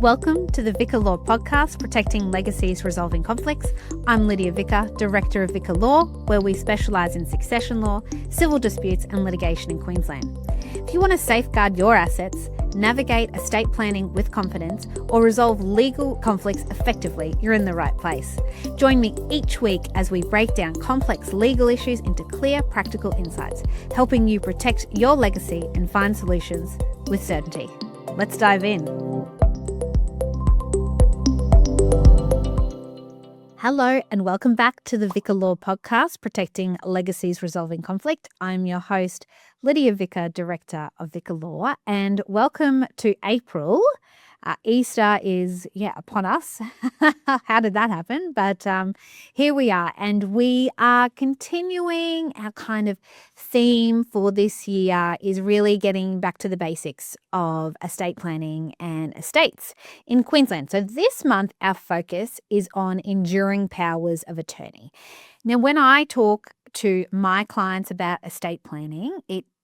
Welcome to the Vicca Law Podcast, Protecting Legacies, Resolving Conflicts. I'm Lydia Vicca, Director of Vicca Law, where we specialise in succession law, civil disputes and litigation in Queensland. If you want to safeguard your assets, navigate estate planning with confidence, or resolve legal conflicts effectively, you're in the right place. Join me each week as we break down complex legal issues into clear, practical insights, helping you protect your legacy and find solutions with certainty. Let's dive in. Hello and welcome back to the Vicca Law Podcast, Protecting Legacies, Resolving Conflict. I'm your host, Lydia Vicca, Director of Vicca Law, and welcome to April. Easter is, upon us. How did that happen? But here we are, and we are continuing our kind of theme for this year is really getting back to the basics of estate planning and estates in Queensland. So this month, our focus is on enduring powers of attorney. Now, when I talk to my clients about estate planning,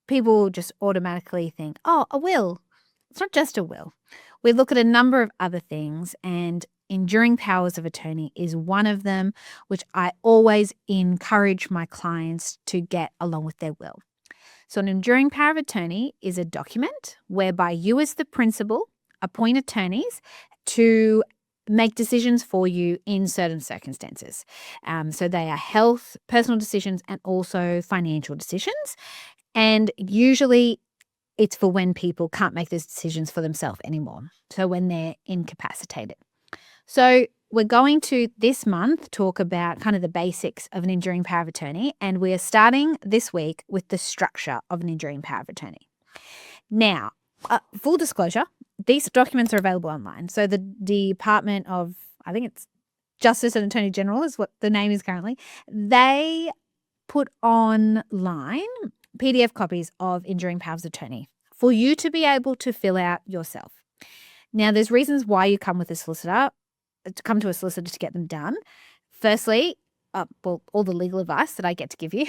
people just automatically think, oh, a will. It's not just a will. We look at a number of other things, and enduring powers of attorney is one of them, which I always encourage my clients to get along with their will. So an enduring power of attorney is a document whereby you as the principal appoint attorneys to make decisions for you in certain circumstances. So they are health, personal decisions, and also financial decisions. And usually it's for when people can't make those decisions for themselves anymore. So when they're incapacitated. So we're going to this month talk about kind of the basics of an enduring power of attorney. And we are starting this week with the structure of an enduring power of attorney. Now, full disclosure, these documents are available online. So the Department of, I think it's Justice and Attorney General is what the name is currently. They put online PDF copies of enduring powers of attorney for you to be able to fill out yourself. Now, there's reasons why you come to a solicitor to get them done. Firstly, all the legal advice that I get to give you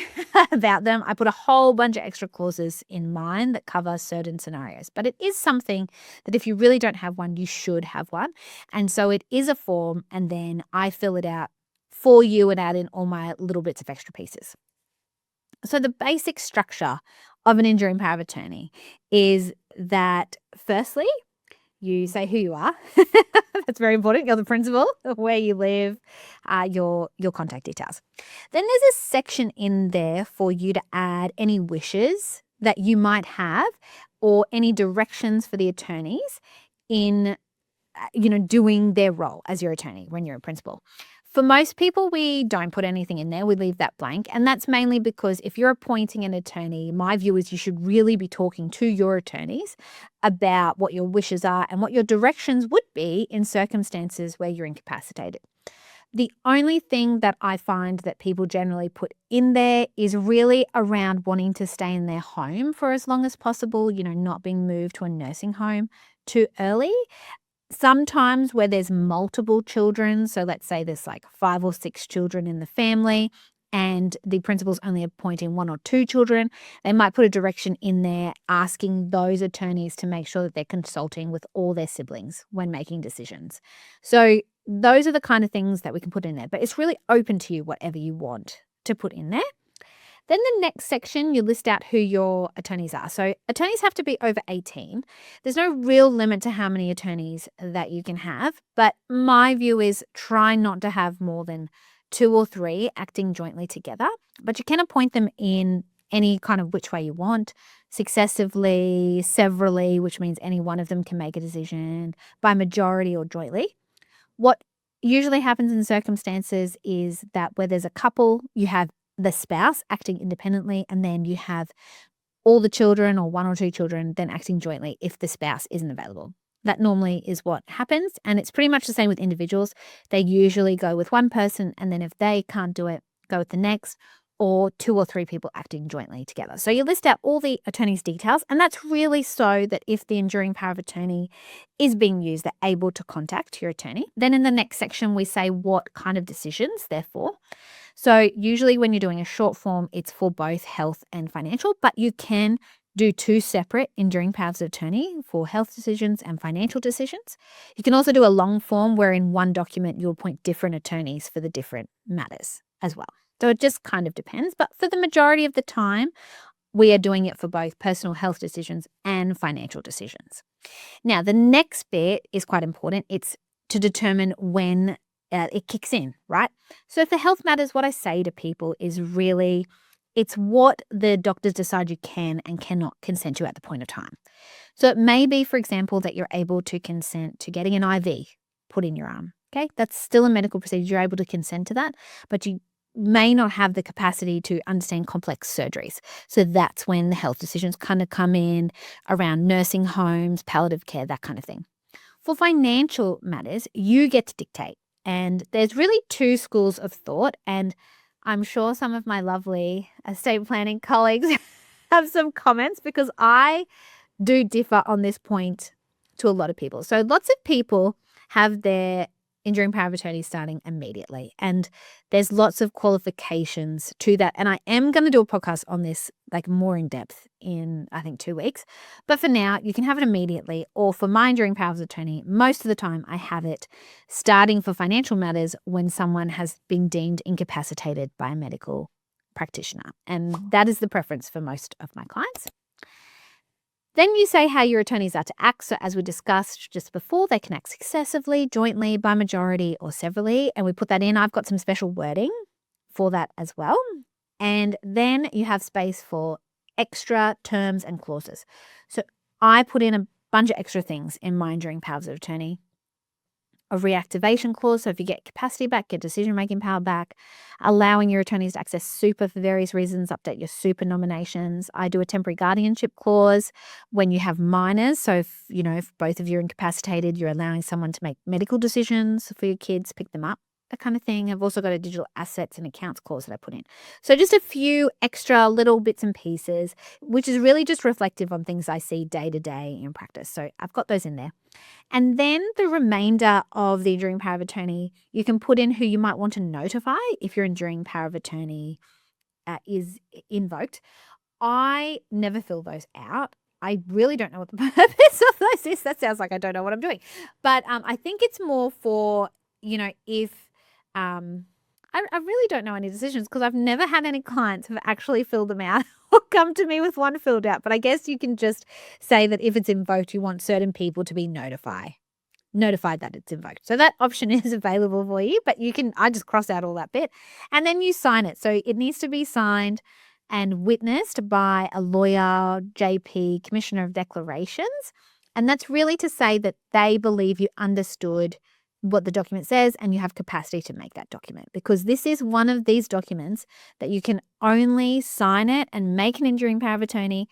about them, I put a whole bunch of extra clauses in mine that cover certain scenarios. But it is something that if you really don't have one, you should have one. And so it is a form, and then I fill it out for you and add in all my little bits of extra pieces. So the basic structure of an enduring power of attorney is that firstly, you say who you are. That's very important. You're the principal, where you live, your contact details. Then there's a section in there for you to add any wishes that you might have or any directions for the attorneys in, doing their role as your attorney when you're a principal. For most people, we don't put anything in there. We leave that blank. And that's mainly because if you're appointing an attorney, my view is you should really be talking to your attorneys about what your wishes are and what your directions would be in circumstances where you're incapacitated. The only thing that I find that people generally put in there is really around wanting to stay in their home for as long as possible, not being moved to a nursing home too early. Sometimes where there's multiple children, so let's say there's like 5 or 6 children in the family and the principal's only appointing 1 or 2 children, they might put a direction in there asking those attorneys to make sure that they're consulting with all their siblings when making decisions. So those are the kind of things that we can put in there, but it's really open to you whatever you want to put in there. Then the next section, you list out who your attorneys are. So attorneys have to be over 18. There's no real limit to how many attorneys that you can have, but my view is try not to have more than 2 or 3 acting jointly together, but you can appoint them in any kind of which way you want, successively, severally, which means any one of them can make a decision, by majority or jointly. What usually happens in circumstances is that where there's a couple, you have the spouse acting independently, and then you have all the children or 1 or 2 children then acting jointly if the spouse isn't available. That normally is what happens, and it's pretty much the same with individuals. They usually go with one person, and then if they can't do it, go with the next, or 2 or 3 people acting jointly together. So you list out all the attorney's details, and that's really so that if the enduring power of attorney is being used, they're able to contact your attorney. Then in the next section, we say what kind of decisions they're for. So usually when you're doing a short form, it's for both health and financial, but you can do two separate enduring powers of attorney for health decisions and financial decisions. You can also do a long form where in one document you appoint different attorneys for the different matters as well. So it just kind of depends. But for the majority of the time, we are doing it for both personal health decisions and financial decisions. Now, the next bit is quite important. It's to determine when it kicks in, right? So for health matters, what I say to people is really it's what the doctors decide you can and cannot consent to at the point of time. So it may be, for example, that you're able to consent to getting an IV put in your arm. Okay, that's still a medical procedure. You're able to consent to that, but you may not have the capacity to understand complex surgeries. So that's when the health decisions kind of come in around nursing homes, palliative care, that kind of thing. For financial matters, you get to dictate. And there's really two schools of thought. And I'm sure some of my lovely estate planning colleagues have some comments because I do differ on this point to a lot of people. So lots of people have their enduring power of attorney starting immediately. And there's lots of qualifications to that. And I am going to do a podcast on this like more in depth in, I think, 2 weeks. But for now, you can have it immediately. Or for my enduring powers of attorney, most of the time I have it starting for financial matters when someone has been deemed incapacitated by a medical practitioner. And that is the preference for most of my clients. Then you say how your attorneys are to act. So as we discussed just before, they can act successively, jointly, by majority, or severally. And we put that in. I've got some special wording for that as well. And then you have space for extra terms and clauses. So I put in a bunch of extra things in my enduring powers of attorney. A reactivation clause, so if you get capacity back, get decision-making power back, allowing your attorneys to access super for various reasons, update your super nominations. I do a temporary guardianship clause when you have minors. So if both of you are incapacitated, you're allowing someone to make medical decisions for your kids, pick them up, that kind of thing. I've also got a digital assets and accounts clause that I put in. So just a few extra little bits and pieces, which is really just reflective on things I see day to day in practice. So I've got those in there. And then the remainder of the enduring power of attorney, you can put in who you might want to notify if your enduring power of attorney is invoked. I never fill those out. I really don't know what the purpose of those is. That sounds like I don't know what I'm doing. But I think it's more for, if I really don't know any decisions because I've never had any clients who have actually filled them out or come to me with one filled out. But I guess you can just say that if it's invoked, you want certain people to be notified that it's invoked. So that option is available for you, but I just cross out all that bit and then you sign it. So it needs to be signed and witnessed by a lawyer, JP, Commissioner of Declarations. And that's really to say that they believe you understood what the document says and you have capacity to make that document, because this is one of these documents that you can only sign it and make an enduring power of attorney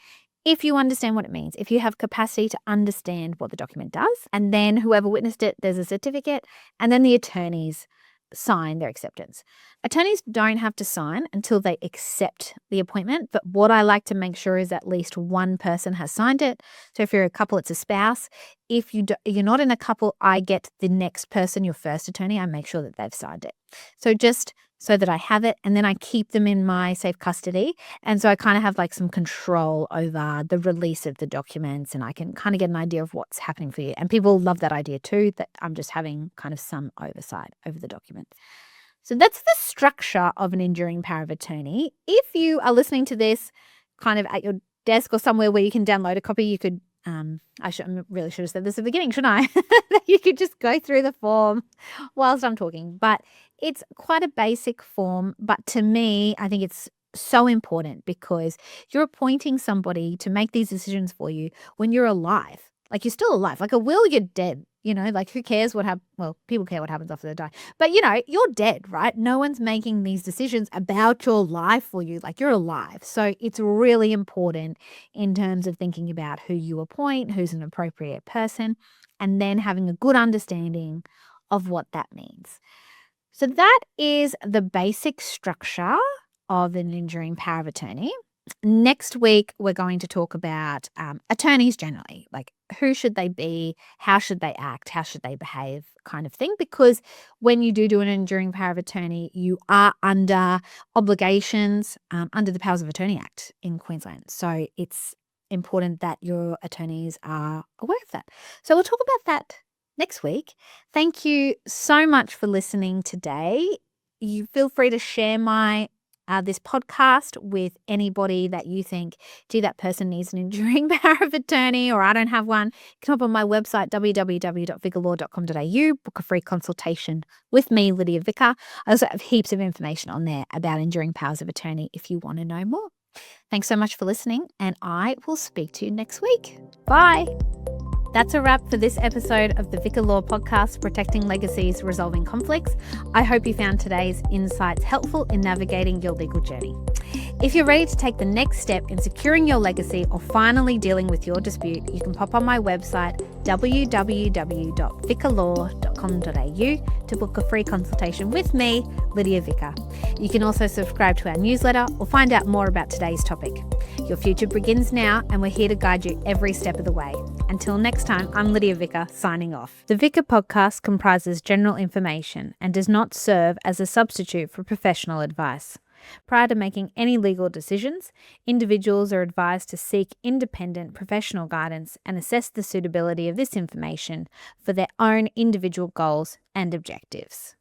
if you understand what it means, if you have capacity to understand what the document does. And then whoever witnessed it, there's a certificate, and then the attorneys sign their acceptance. Attorneys don't have to sign until they accept the appointment, but what I like to make sure is at least one person has signed it. So if you're a couple, it's a spouse. If you're not in a couple, I get the next person, your first attorney, I make sure that they've signed it. So just so that I have it, and then I keep them in my safe custody. And so I kind of have like some control over the release of the documents, and I can kind of get an idea of what's happening for you. And people love that idea too, that I'm just having kind of some oversight over the document. So that's the structure of an enduring power of attorney. If you are listening to this kind of at your desk or somewhere where you can download a copy, you could, I really should have said this at the beginning, shouldn't I? You could just go through the form whilst I'm talking. But it's quite a basic form. But to me, I think it's so important because you're appointing somebody to make these decisions for you when you're alive. Like, you're still alive. Like a will, you're dead. Like, who cares what happens? Well, people care what happens after they die. But, you're dead, right? No one's making these decisions about your life for you. Like, you're alive. So it's really important in terms of thinking about who you appoint, who's an appropriate person, and then having a good understanding of what that means. So that is the basic structure of an enduring power of attorney. Next week, we're going to talk about attorneys generally, like who should they be, how should they act, how should they behave, kind of thing. Because when you do an enduring power of attorney, you are under obligations under the Powers of Attorney Act in Queensland. So it's important that your attorneys are aware of that. So we'll talk about that next week. Thank you so much for listening today. You feel free to share this podcast with anybody that you think, gee, that person needs an enduring power of attorney, or I don't have one. You can hop on my website, www.viccalaw.com.au, book a free consultation with me, Lydia Vicca. I also have heaps of information on there about enduring powers of attorney if you want to know more. Thanks so much for listening, and I will speak to you next week. Bye. That's a wrap for this episode of the Vicca Law Podcast, Protecting Legacies, Resolving Conflicts. I hope you found today's insights helpful in navigating your legal journey. If you're ready to take the next step in securing your legacy or finally dealing with your dispute, you can pop on my website, www.viccalaw.com.au, to book a free consultation with me, Lydia Vicca. You can also subscribe to our newsletter or find out more about today's topic. Your future begins now, and we're here to guide you every step of the way. Until next time, I'm Lydia Vicca, signing off. The Vicca podcast comprises general information and does not serve as a substitute for professional advice. Prior to making any legal decisions, individuals are advised to seek independent professional guidance and assess the suitability of this information for their own individual goals and objectives.